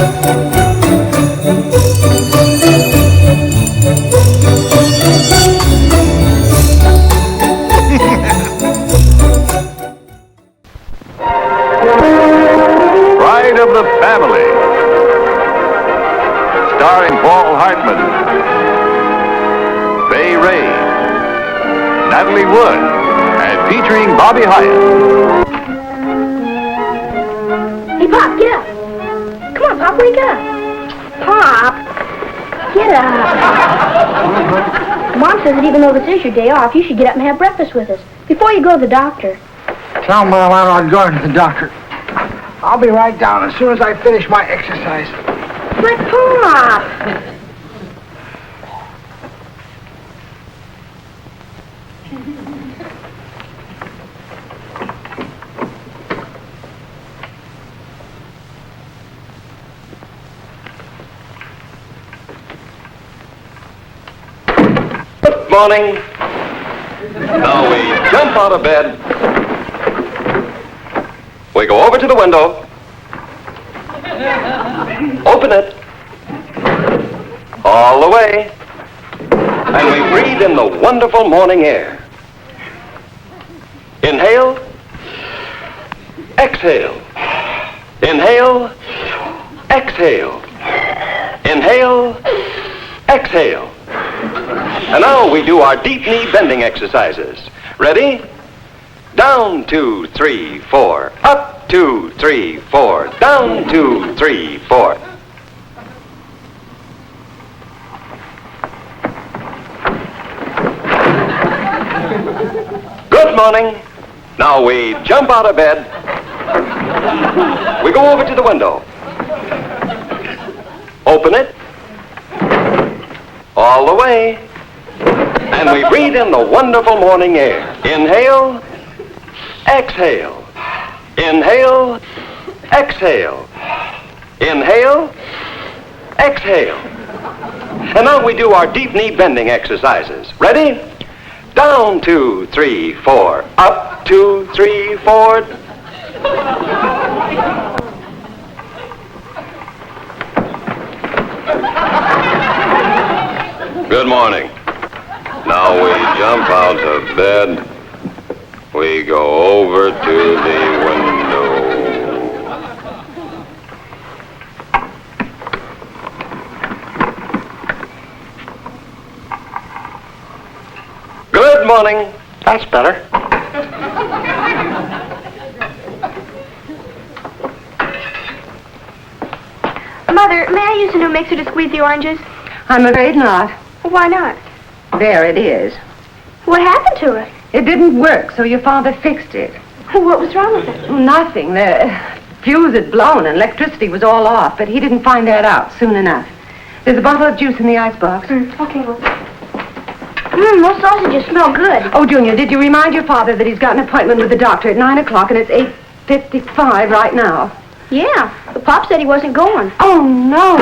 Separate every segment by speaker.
Speaker 1: Pride of the Family, starring Paul Hartman, Fay Wray, Natalie Wood, and featuring Bobby Hyatt.
Speaker 2: Hey, Pop, get up. Come on, Pop, wake up. Pop, get up. Mom says that even though this is your day off, you should get up and have breakfast with us before you go to the doctor.
Speaker 3: Tell Mom I'm not going to the doctor. I'll be right down as soon as I finish my exercise.
Speaker 2: But Pop!
Speaker 4: Good morning. Now we jump out of bed. We go over to the window. Open it. All the way. And we breathe in the wonderful morning air. Inhale. Exhale. Inhale. Exhale. Inhale. Exhale. And now we do our deep knee bending exercises. Ready? Down, 2, 3, 4. Up, 2, 3, 4. Down, 2, 3, 4. Good morning. Now we jump out of bed. We go over to the window. Open it. All the way. And we breathe in the wonderful morning air. Inhale. Exhale. Inhale. Exhale. Inhale. Exhale. And now we do our deep knee bending exercises. Ready? Down, 2, 3, 4. Up, 2, 3, 4. Good morning. Now we jump out of bed. We go over to the window. Good morning. That's better.
Speaker 2: Mother, may I use a new mixer to squeeze the oranges?
Speaker 5: I'm afraid not.
Speaker 2: Why not?
Speaker 5: There it is.
Speaker 2: What happened to it?
Speaker 5: It didn't work, so your father fixed it.
Speaker 2: What was wrong with it?
Speaker 5: Nothing. The fuse had blown and electricity was all off, but he didn't find that out soon enough. There's a bottle of juice in the icebox.
Speaker 2: Okay, well. Those sausages smell good.
Speaker 5: Oh, Junior, did you remind your father that he's got an appointment with the doctor at 9 o'clock and it's 8:55 right now?
Speaker 2: Yeah, but Pop said he wasn't going.
Speaker 5: Oh, no.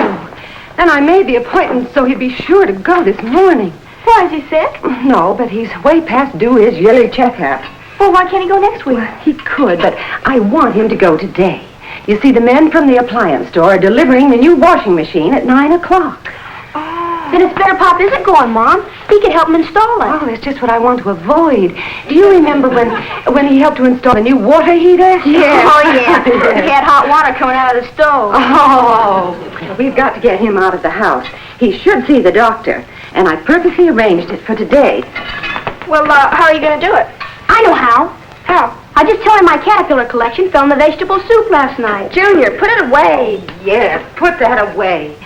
Speaker 5: And I made the appointment so he'd be sure to go this morning.
Speaker 2: Why, is he sick?
Speaker 5: No, but he's way past due his yearly checkup.
Speaker 2: Well, why can't he go next week?
Speaker 5: He could, but I want him to go today. You see, the men from the Appliance store are delivering the new washing machine at 9 o'clock.
Speaker 2: Oh. Then it's better Pop isn't going, Mom. He could help him install it.
Speaker 5: Oh, that's just what I want to avoid. Do you remember when he helped to install a new water heater?
Speaker 2: Yeah. Oh, yeah. He had hot water coming out of the stove.
Speaker 5: Oh, we've got to get him out of the house. He should see the doctor, and I purposely arranged it for today.
Speaker 2: Well, how are you going to do it? I know how. How? I just tell him my caterpillar collection fell in the vegetable soup last night. Junior, put it away.
Speaker 5: Yes, put that away.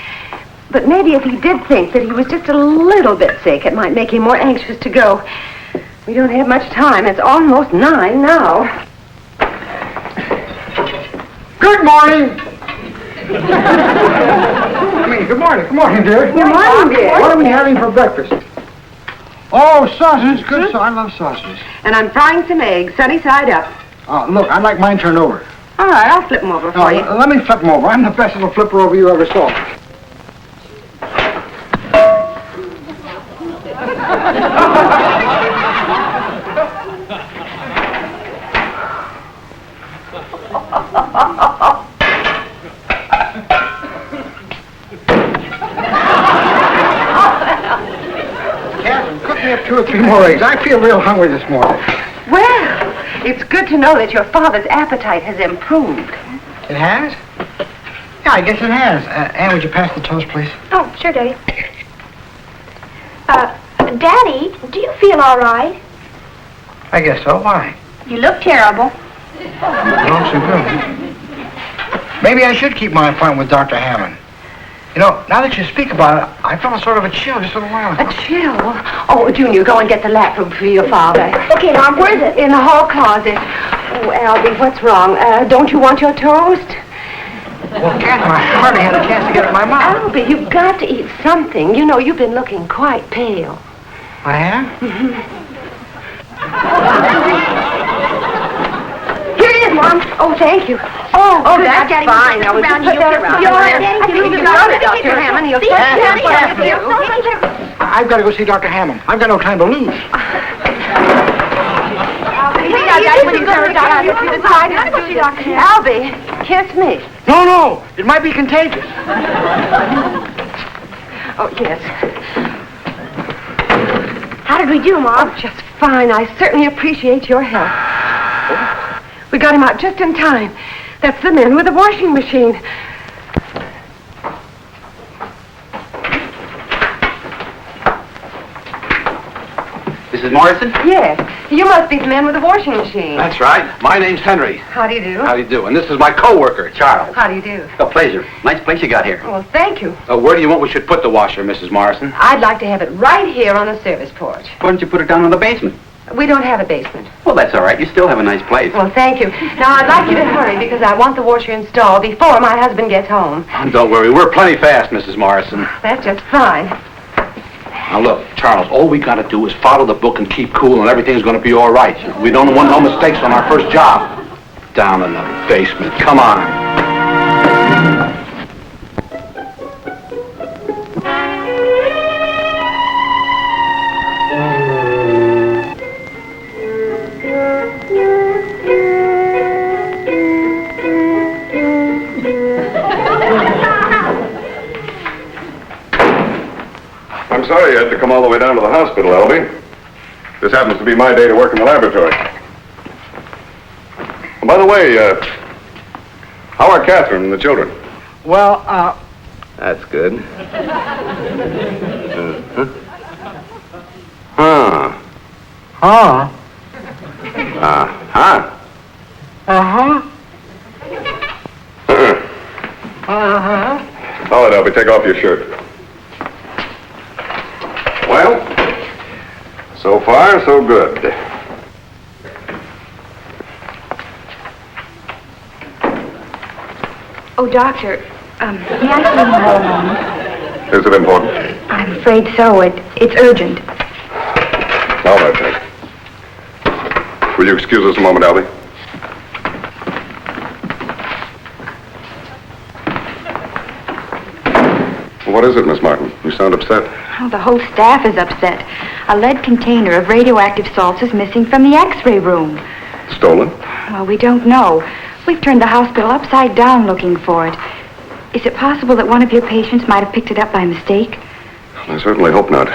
Speaker 5: But maybe if he did think that he was just a little bit sick, it might make him more anxious to go. We don't have much time. It's almost 9 now.
Speaker 3: Good morning. Good morning. Good morning, dear.
Speaker 5: Good morning, dear.
Speaker 3: What are we having for breakfast? Oh, sausage. Good. So I love sausages.
Speaker 5: And I'm frying some eggs, sunny side up.
Speaker 3: Look, I'd like mine turned over.
Speaker 5: All right, I'll flip them over for you.
Speaker 3: Let me flip them over. I'm the best little flipper over you ever saw. Catherine, cook me up 2 or 3 more eggs. I feel real hungry this morning.
Speaker 5: Well, it's good to know that your father's appetite has improved.
Speaker 3: It has? Yeah, I guess it has. Ann, would you pass the toast, please?
Speaker 2: Oh, sure, Daddy. Daddy, do you feel all right?
Speaker 3: I guess so. Why?
Speaker 2: You look terrible.
Speaker 3: Not so good. Maybe I should keep my appointment with Dr. Hammond. You know, now that you speak about it, I felt a sort of a chill just a little while ago.
Speaker 5: A chill? Oh, Junior, go and get the lap robe for your father.
Speaker 2: Okay, Mom, where is it?
Speaker 5: In the hall closet. Oh, Albie, what's wrong? Don't you want your toast?
Speaker 3: Well, Catherine, I hardly had a chance to get it in my mouth.
Speaker 5: Albie, you've got to eat something. You know, you've been looking quite pale.
Speaker 3: I have?
Speaker 2: Here it is, Mom.
Speaker 5: Oh, thank you. Oh,
Speaker 2: good.
Speaker 5: that's
Speaker 2: Daddy,
Speaker 5: fine.
Speaker 2: just
Speaker 5: I was
Speaker 2: around
Speaker 5: just
Speaker 2: you,
Speaker 5: put that
Speaker 2: you'll
Speaker 5: around.
Speaker 2: be all right,
Speaker 5: I
Speaker 2: Daddy.
Speaker 5: think you can go to Dr. Hammond. He'll
Speaker 2: See, Daddy,
Speaker 5: you.
Speaker 3: I've got to go see Dr. Hammond. I've got no time to lose.
Speaker 5: Albie, kiss me.
Speaker 3: No. It might be contagious.
Speaker 5: Oh, yes.
Speaker 2: How did we do, Mom?
Speaker 5: Oh, just fine. I certainly appreciate your help. We got him out just in time. That's the man with the washing machine.
Speaker 6: Mrs. Morrison?
Speaker 5: Yes. You must be the man with the washing machine.
Speaker 6: That's right. My name's Henry.
Speaker 5: How do you do?
Speaker 6: How do you do? And this is my co-worker, Charles.
Speaker 5: How do you do?
Speaker 6: A pleasure. Nice place you got here.
Speaker 5: Well, thank you.
Speaker 6: Where do you want we should put the washer, Mrs. Morrison?
Speaker 5: I'd like to have it right here on the service porch.
Speaker 6: Why don't you put it down in the basement?
Speaker 5: We don't have a basement.
Speaker 6: Well, that's all right. You still have a nice place.
Speaker 5: Well, thank you. Now, I'd like you to hurry because I want the washer installed before my husband gets home.
Speaker 6: Oh, don't worry. We're plenty fast, Mrs. Morrison.
Speaker 5: That's just fine.
Speaker 6: Now, look, Charles, all we got to do is follow the book and keep cool, and everything's going to be all right. We don't want no mistakes on our first job. Down in the basement. Come on.
Speaker 1: I'm sorry you had to come all the way down to the hospital, Albie. This happens to be my day to work in the laboratory. Oh, by the way, how are Catherine and the children?
Speaker 3: Well,
Speaker 1: That's good. Huh.
Speaker 3: huh?
Speaker 1: Uh-huh.
Speaker 3: Uh-huh. Uh-huh.
Speaker 1: All right, Albie, take off your shirt. Well, so far, so good.
Speaker 2: Oh, Doctor, may I see you for a moment?
Speaker 1: Is it important?
Speaker 2: I'm afraid so. It's urgent.
Speaker 1: All right, then. Will you excuse us a moment, Albie? What is it, Miss Martin? You sound upset.
Speaker 7: Oh, the whole staff is upset. A lead container of radioactive salts is missing from the X-ray room.
Speaker 1: Stolen?
Speaker 7: Well, we don't know. We've turned the hospital upside down looking for it. Is it possible that one of your patients might have picked it up by mistake?
Speaker 1: I certainly hope not.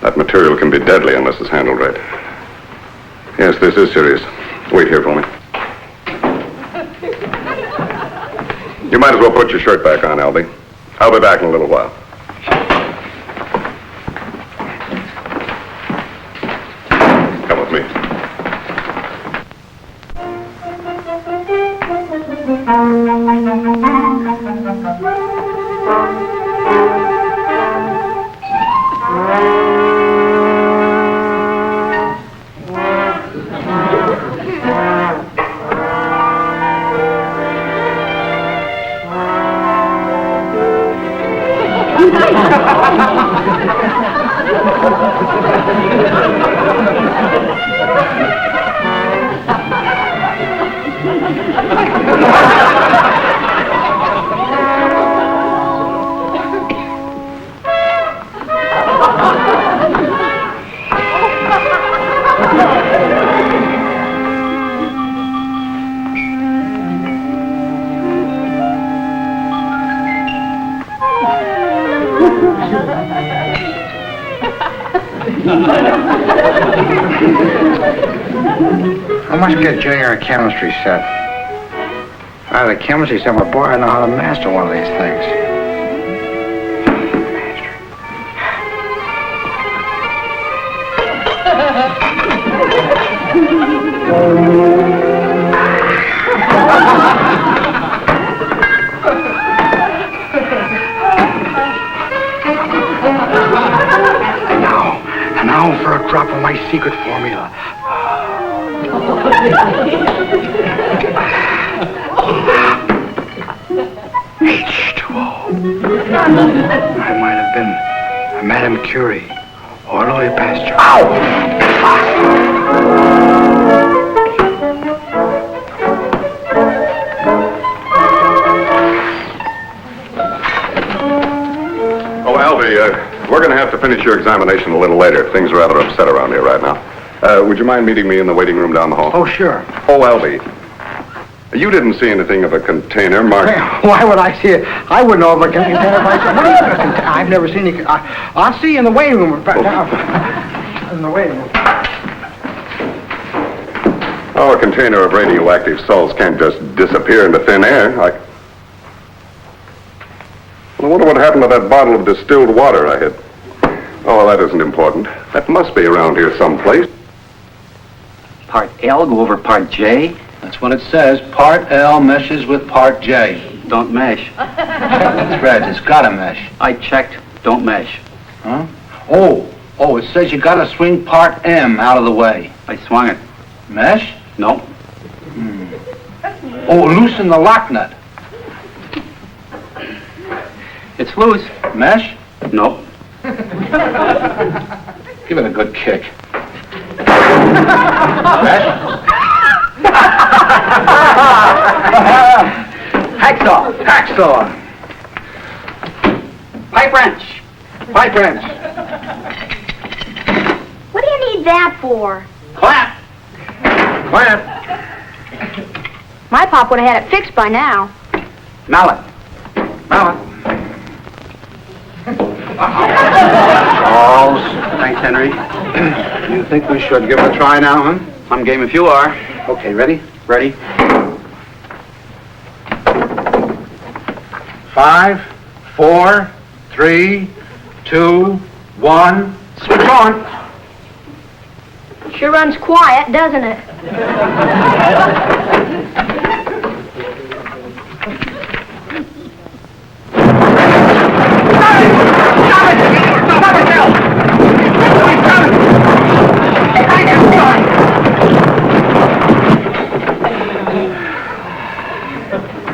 Speaker 1: That material can be deadly unless it's handled right. Yes, this is serious. Wait here for me. You might as well put your shirt back on, Albie. I'll be back in a little while. Come with me.
Speaker 3: I must get Junior a chemistry set. Out of the chemistry set, my boy, I know how to master one of these things. And now for a drop of my secret formula. H2O. I might have been a Madame Curie or Louis Pasteur. Ow!
Speaker 1: Oh, Albie, we're going to have to finish your examination a little later. Things are rather upset around here right now. Would you mind meeting me in the waiting room down the hall?
Speaker 3: Oh, sure.
Speaker 1: Oh, Albie, you didn't see anything of a container marked...
Speaker 3: Why would I see it? I wouldn't know if a container marked... What are you going to... I've never seen any... I'll see you in the waiting room. In the waiting room.
Speaker 1: Oh, a container of radioactive salts can't just disappear into thin air. I wonder what happened to that bottle of distilled water I had. Oh, that isn't important. That must be around here someplace.
Speaker 8: Part L go over part J?
Speaker 6: That's what it says. Part L meshes with part J.
Speaker 8: Don't mesh.
Speaker 6: That's right. It's got a mesh.
Speaker 8: I checked. Don't mesh.
Speaker 6: Huh? Oh, it says you gotta swing part M out of the way.
Speaker 8: I swung it.
Speaker 6: Mesh?
Speaker 8: No.
Speaker 6: Oh, loosen the lock nut.
Speaker 8: It's loose.
Speaker 6: Mesh?
Speaker 8: No.
Speaker 6: Give it a good kick. Mesh? Hacksaw.
Speaker 8: Pipe wrench.
Speaker 6: Pipe wrench.
Speaker 2: What do you need that for?
Speaker 8: Clap.
Speaker 2: My pop would have had it fixed by now.
Speaker 8: Mallet.
Speaker 6: Charles.
Speaker 8: Thanks, Henry.
Speaker 6: You think we should give it a try now, huh?
Speaker 8: I'm game if you are.
Speaker 6: Okay, ready?
Speaker 8: Ready?
Speaker 6: 5, 4, 3, 2, 1. Switch on.
Speaker 2: Sure runs quiet, doesn't it?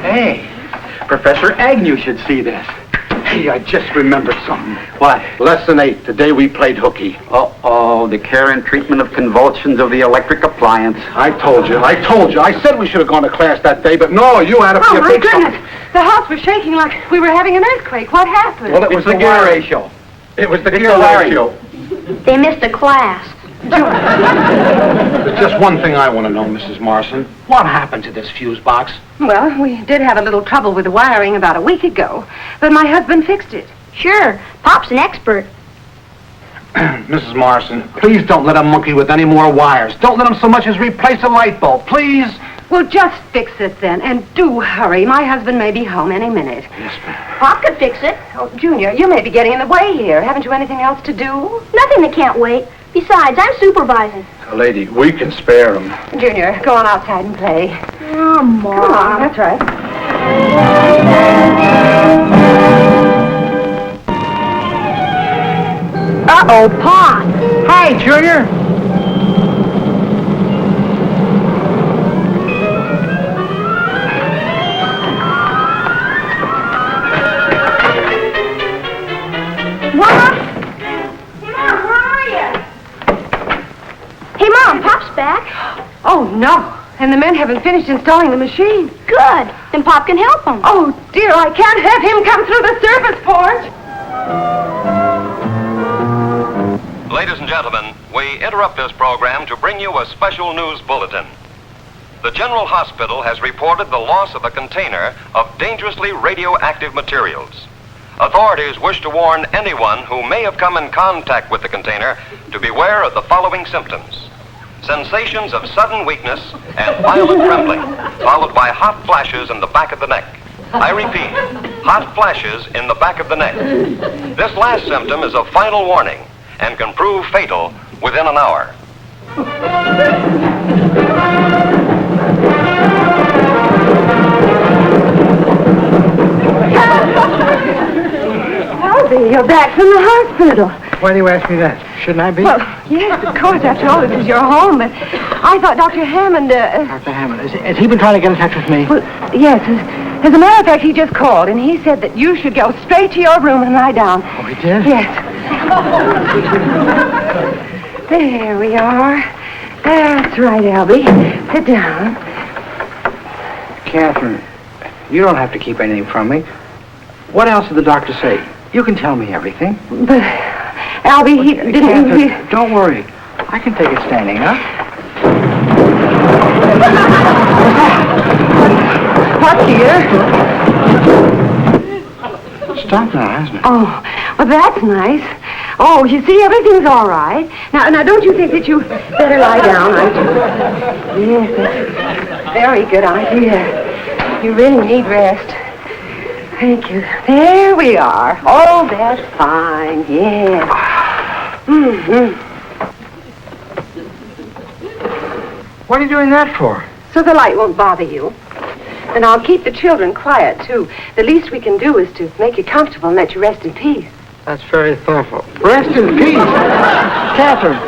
Speaker 8: Hey, Professor Agnew should see this.
Speaker 6: Hey, I just remembered something.
Speaker 8: What?
Speaker 6: Lesson 8, the day we played hooky.
Speaker 8: Uh-oh, the care and treatment of convulsions of the electric appliance.
Speaker 6: I told you. I said we should have gone to class that day, but no, you had to be a big...
Speaker 5: The house was shaking like we were having an earthquake. What happened?
Speaker 6: Well, it was the gear ratio. It was the gear ratio.
Speaker 2: They missed a class.
Speaker 6: There's just one thing I want to know, Mrs. Morrison. What happened to this fuse box?
Speaker 5: Well, we did have a little trouble with the wiring about a week ago, but my husband fixed it.
Speaker 2: Sure, Pop's an expert.
Speaker 6: Mrs. Morrison, please don't let him monkey with any more wires. Don't let him so much as replace a light bulb, please.
Speaker 5: Well, just fix it then, and do hurry. My husband may be home any minute.
Speaker 6: Yes, ma'am.
Speaker 2: Pop could fix it.
Speaker 5: Oh, Junior, you may be getting in the way here. Haven't you anything else to do?
Speaker 2: Nothing that can't wait. Besides, I'm supervising.
Speaker 6: Lady, we can spare him.
Speaker 5: Junior, go on outside and play.
Speaker 2: Oh, Mom.
Speaker 5: Come on, that's right.
Speaker 2: Uh-oh, Pop.
Speaker 3: Hi, Junior.
Speaker 2: What? Hey, Mom, where are you? Hey, Mom, Pop's back.
Speaker 5: Oh, no. And the men haven't finished installing the machine.
Speaker 2: Good. Then Pop can help him.
Speaker 5: Oh, dear, I can't have him come through the service port.
Speaker 4: Ladies and gentlemen, we interrupt this program to bring you a special news bulletin. The General Hospital has reported the loss of a container of dangerously radioactive materials. authorities wish to warn anyone who may have come in contact with the container to beware of the following symptoms. Sensations of sudden weakness and violent trembling, followed by hot flashes in the back of the neck. I repeat, hot flashes in the back of the neck. This last symptom is a final warning and can prove fatal within an hour.
Speaker 5: Albie, you're back from the hospital.
Speaker 3: Why do you ask me that? Shouldn't I be?
Speaker 5: Well, yes, of course. After all, this is your home. But I thought Dr. Hammond...
Speaker 3: Dr. Hammond, has he been trying to get in touch with me?
Speaker 5: Well, yes. As a matter of fact, he just called, and he said that you should go straight to your room and lie down.
Speaker 3: Oh, he did?
Speaker 5: Yes. There we are. That's right, Albie. Sit down.
Speaker 3: Catherine, you don't have to keep anything from me. What else did the doctor say? You can tell me everything.
Speaker 5: But, Albie, he didn't...
Speaker 3: Catherine, don't worry. I can take it standing up.
Speaker 5: What's here?
Speaker 3: Stop now, hasn't it?
Speaker 5: Oh, well, that's nice. Oh, you see, everything's all right. Now, don't you think that you better lie down? Yes, that's a very good idea. You really need rest. Thank you. There we are. Oh, that's fine. Yes. Mm-hmm.
Speaker 3: What are you doing that for?
Speaker 5: So the light won't bother you. And I'll keep the children quiet, too. The least we can do is to make you comfortable and let you rest in peace.
Speaker 3: That's very thoughtful. Rest in peace. Catherine,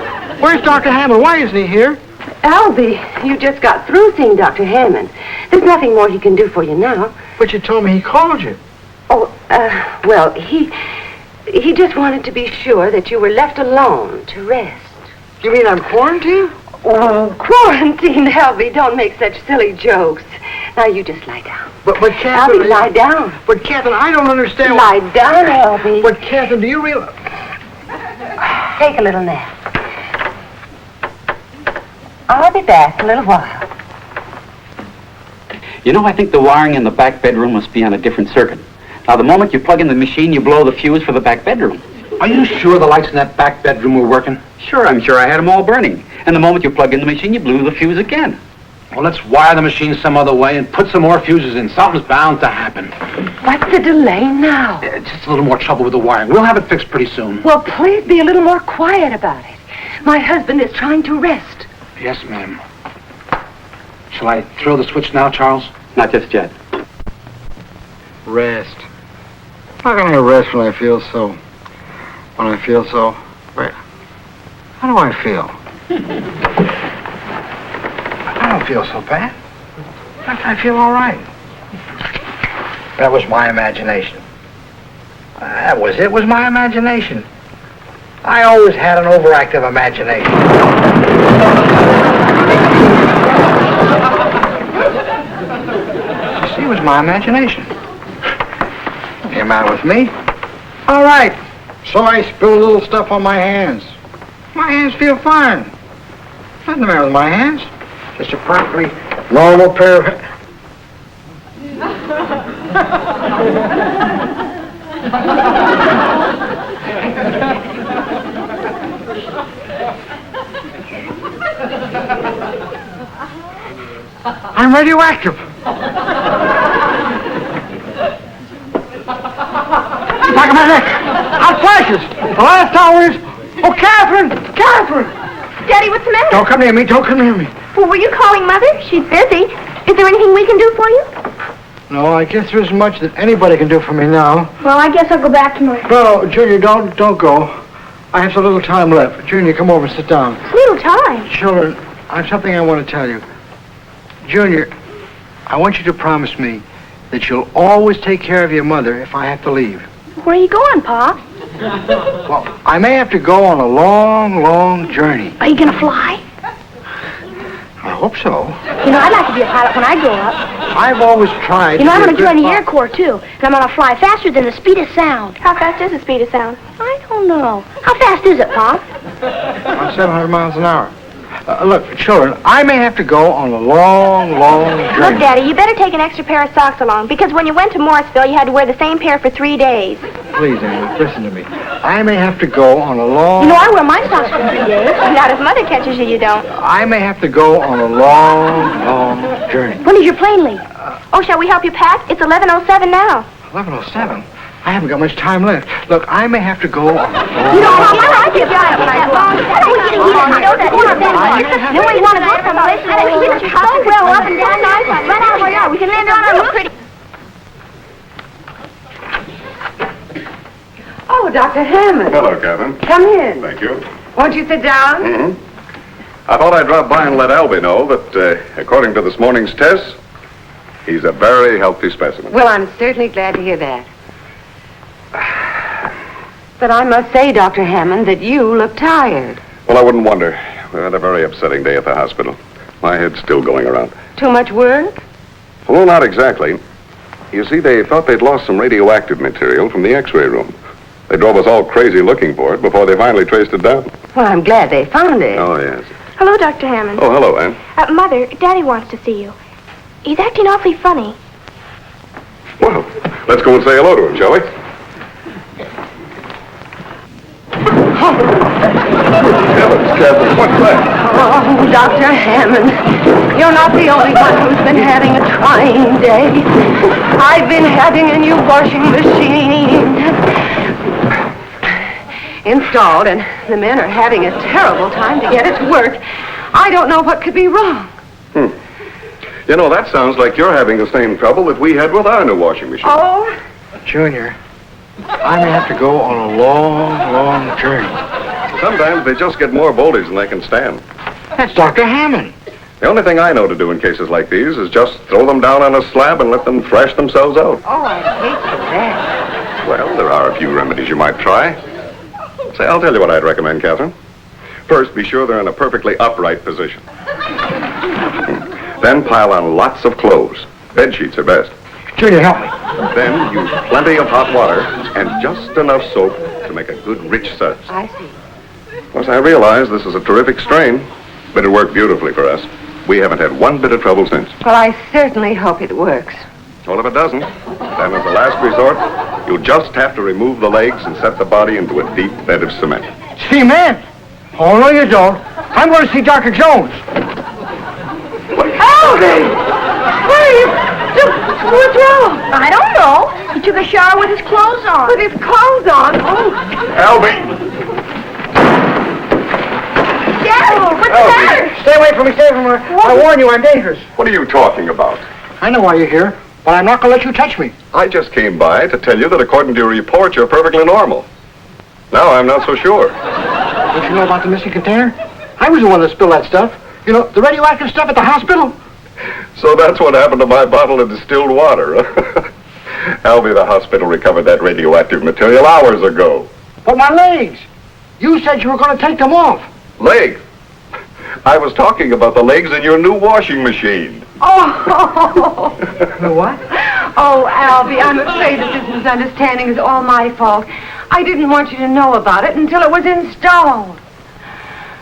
Speaker 3: where's Dr. Hammond? Why isn't he here?
Speaker 5: Albie, you just got through seeing Dr. Hammond. There's nothing more he can do for you now.
Speaker 3: But you told me he called you.
Speaker 5: Oh, well, he just wanted to be sure that you were left alone to rest.
Speaker 3: You mean I'm quarantined?
Speaker 5: Oh, quarantine, Albie, don't make such silly jokes. Now, you just lie down.
Speaker 3: But Catherine...
Speaker 5: Albie, lie down.
Speaker 3: But Catherine, I don't understand...
Speaker 5: Lie down, Albie.
Speaker 3: But Catherine, do you realize...
Speaker 5: Take a little nap. I'll be back in a little while.
Speaker 8: You know, I think the wiring in the back bedroom must be on a different circuit. Now, the moment you plug in the machine, you blow the fuse for the back bedroom.
Speaker 6: Are you sure the lights in that back bedroom were working?
Speaker 8: Sure, I'm sure I had them all burning. And the moment you plug in the machine, you blew the fuse again.
Speaker 6: Well, let's wire the machine some other way and put some more fuses in. Something's bound to happen.
Speaker 5: What's the delay now?
Speaker 6: Just a little more trouble with the wiring. We'll have it fixed pretty soon.
Speaker 5: Well, please be a little more quiet about it. My husband is trying to rest.
Speaker 6: Yes, ma'am. Shall I throw the switch now, Charles?
Speaker 8: Not just yet.
Speaker 3: Rest. How can I rest when I feel so... Wait. How do I feel? I don't feel so bad. I feel all right. That was my imagination. That was it. Was my imagination. I always had an overactive imagination. You see, it was my imagination. Came out with me. All right. So I spilled a little stuff on my hands. My hands feel fine. Nothing the matter with my hands. Just a perfectly normal pair of... I'm radioactive. Back of my neck. Hot flashes. The last hour is... Oh, Catherine! Catherine!
Speaker 2: Daddy, what's the matter?
Speaker 3: Don't come near me. Don't come near me.
Speaker 2: Well, were you calling Mother? She's busy. Is there anything we can do for you?
Speaker 3: No, I guess there isn't much that anybody can do for me now.
Speaker 2: Well, I guess I'll go back to my...
Speaker 3: No, Junior, don't go. I have so little time left. Junior, come over and sit down.
Speaker 2: Little time.
Speaker 3: Children, I have something I want to tell you. Junior, I want you to promise me that you'll always take care of your mother if I have to leave.
Speaker 2: Where are you going, Pa?
Speaker 3: Well, I may have to go on a long, long journey.
Speaker 2: Are you going to fly?
Speaker 3: I hope so.
Speaker 2: You know, I'd like to be a pilot when I grow up.
Speaker 3: I've always tried
Speaker 2: You know,
Speaker 3: to
Speaker 2: I'm
Speaker 3: be a
Speaker 2: going to join
Speaker 3: good
Speaker 2: the Air Corps, too. And I'm going to fly faster than the speed of sound. How fast is the speed of sound? I don't know. How fast is it, Pa?
Speaker 3: About 700 miles an hour. Look, children, I may have to go on a long, long journey.
Speaker 2: Look, Daddy, you better take an extra pair of socks along, because when you went to Morrisville, you had to wear the same pair for 3 days.
Speaker 3: Please, Anne, listen to me. I may have to go on a long...
Speaker 2: You know, I wear my socks for 3 days. Not if Mother catches you, you don't.
Speaker 3: I may have to go on a long journey.
Speaker 2: When does your plane leave? Oh, shall we help you pack? It's 11:07 now.
Speaker 3: 11:07? I haven't got much time left. Look, I may have to go on a long...
Speaker 2: You know, Mom, I like your drive that long. I know that. Then we want to go someplace and we can just so well up and down nice. Right out where we are. We can land on our little pretty...
Speaker 5: Oh, Dr. Hammond.
Speaker 1: Hello, Catherine.
Speaker 5: Come in.
Speaker 1: Thank you.
Speaker 5: Won't you sit down?
Speaker 1: Mm-hmm. I thought I'd drop by and let Albie know that, according to this morning's test, he's a very healthy specimen.
Speaker 5: Well, I'm certainly glad to hear that. But I must say, Dr. Hammond, that you look tired.
Speaker 1: Well, I wouldn't wonder. We had a very upsetting day at the hospital. My head's still going around.
Speaker 5: Too much work?
Speaker 1: Well, not exactly. You see, they thought they'd lost some radioactive material from the X-ray room. They drove us all crazy looking for it before they finally traced it down.
Speaker 5: Well, I'm glad they found it.
Speaker 1: Oh, yes.
Speaker 2: Hello, Dr. Hammond.
Speaker 1: Oh, hello, Anne.
Speaker 2: Mother, Daddy wants to see you. He's acting awfully funny.
Speaker 1: Well, let's go and say hello to him, shall we? Heavens, Catherine, what's that?
Speaker 5: Oh, Dr. Hammond, you're not the only one who's been having a trying day. I've been having a new washing machine installed, and the men are having a terrible time to get it to work. I don't know what could be wrong.
Speaker 1: You know, that sounds like you're having the same trouble that we had with our new washing machine.
Speaker 5: Oh?
Speaker 3: Junior, I may have to go on a long journey.
Speaker 1: Sometimes they just get more voltage than they can stand.
Speaker 3: That's Dr. Hammond.
Speaker 1: The only thing I know to do in cases like these is just throw them down on a slab and let them thrash themselves out.
Speaker 5: Oh, I hate that.
Speaker 1: Well, there are a few remedies you might try. Say, I'll tell you what I'd recommend, Catherine. First, be sure they're in a perfectly upright position. Then pile on lots of clothes. Bed sheets are best.
Speaker 3: Junior, help me.
Speaker 1: Then use plenty of hot water and just enough soap to make a good rich suds.
Speaker 5: I see.
Speaker 1: Of course, I realize this is a terrific strain, but it worked beautifully for us. We haven't had one bit of trouble since.
Speaker 5: Well, I certainly hope it works.
Speaker 1: Well, if it doesn't, then as a last resort, you'll just have to remove the legs and set the body into a deep bed of cement.
Speaker 3: Cement? Oh, no, you don't. I'm going to see Dr. Jones.
Speaker 5: Albie! What's wrong?
Speaker 2: I don't know. He took a shower with his clothes on.
Speaker 5: With his clothes on? Oh.
Speaker 1: Albie!
Speaker 2: Daddy, what's the matter?
Speaker 3: Stay away from me, stay from her. I warn you, I'm dangerous.
Speaker 1: What are you talking about?
Speaker 3: I know why you're here, but I'm not going to let you touch me.
Speaker 1: I just came by to tell you that according to your report, you're perfectly normal. Now I'm not so sure.
Speaker 3: Don't you know about the missing container? I was the one that spilled that stuff. You know, the radioactive stuff at the hospital.
Speaker 1: So that's what happened to my bottle of distilled water. Albie, the hospital recovered that radioactive material hours ago.
Speaker 3: But my legs. You said you were going to take them off.
Speaker 1: Legs? I was talking about the legs in your new washing machine.
Speaker 5: Oh!
Speaker 3: What?
Speaker 5: Oh, Albie, I'm afraid that this misunderstanding is all my fault. I didn't want you to know about it until it was installed.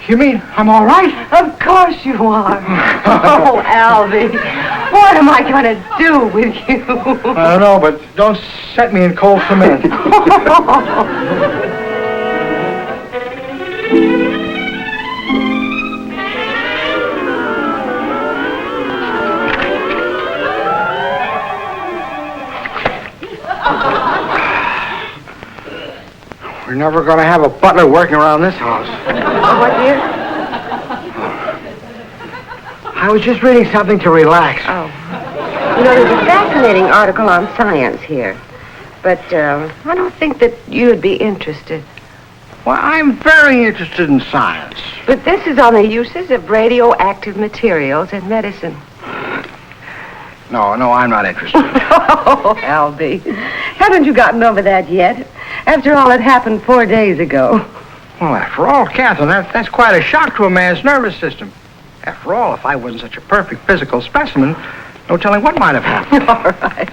Speaker 3: You mean I'm all right?
Speaker 5: Of course you are. Oh, Albie, what am I going to do with you?
Speaker 3: I don't know, but don't set me in cold cement. We're never going to have a butler working around this house.
Speaker 5: What, dear?
Speaker 3: I was just reading something to relax.
Speaker 5: Oh. You know, there's a fascinating article on science here. But I don't think that you'd be interested.
Speaker 3: Well, I'm very interested in science.
Speaker 5: But this is on the uses of radioactive materials in medicine.
Speaker 3: No, I'm not interested.
Speaker 5: Oh, Albie. Haven't you gotten over that yet? After all, it happened 4 days ago.
Speaker 3: Well, after all, Catherine, that's quite a shock to a man's nervous system. After all, if I wasn't such a perfect physical specimen, no telling what might have happened.
Speaker 5: All right.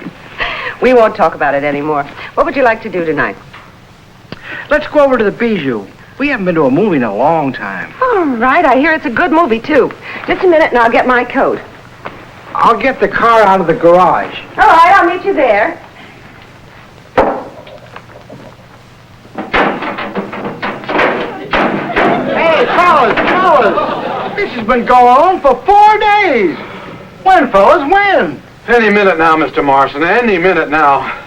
Speaker 5: We won't talk about it anymore. What would you like to do tonight?
Speaker 3: Let's go over to the Bijou. We haven't been to a movie in a long time.
Speaker 5: All right. I hear it's a good movie, too. Just a minute, and I'll get my coat.
Speaker 3: I'll get the car out of the garage.
Speaker 5: All right, I'll meet you there.
Speaker 3: This has been going on for 4 days. When, fellas, when?
Speaker 6: Any minute now, Mr. Morrison. Any minute now.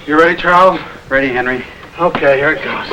Speaker 6: You ready, Charles?
Speaker 8: Ready, Henry.
Speaker 6: Okay, here it goes.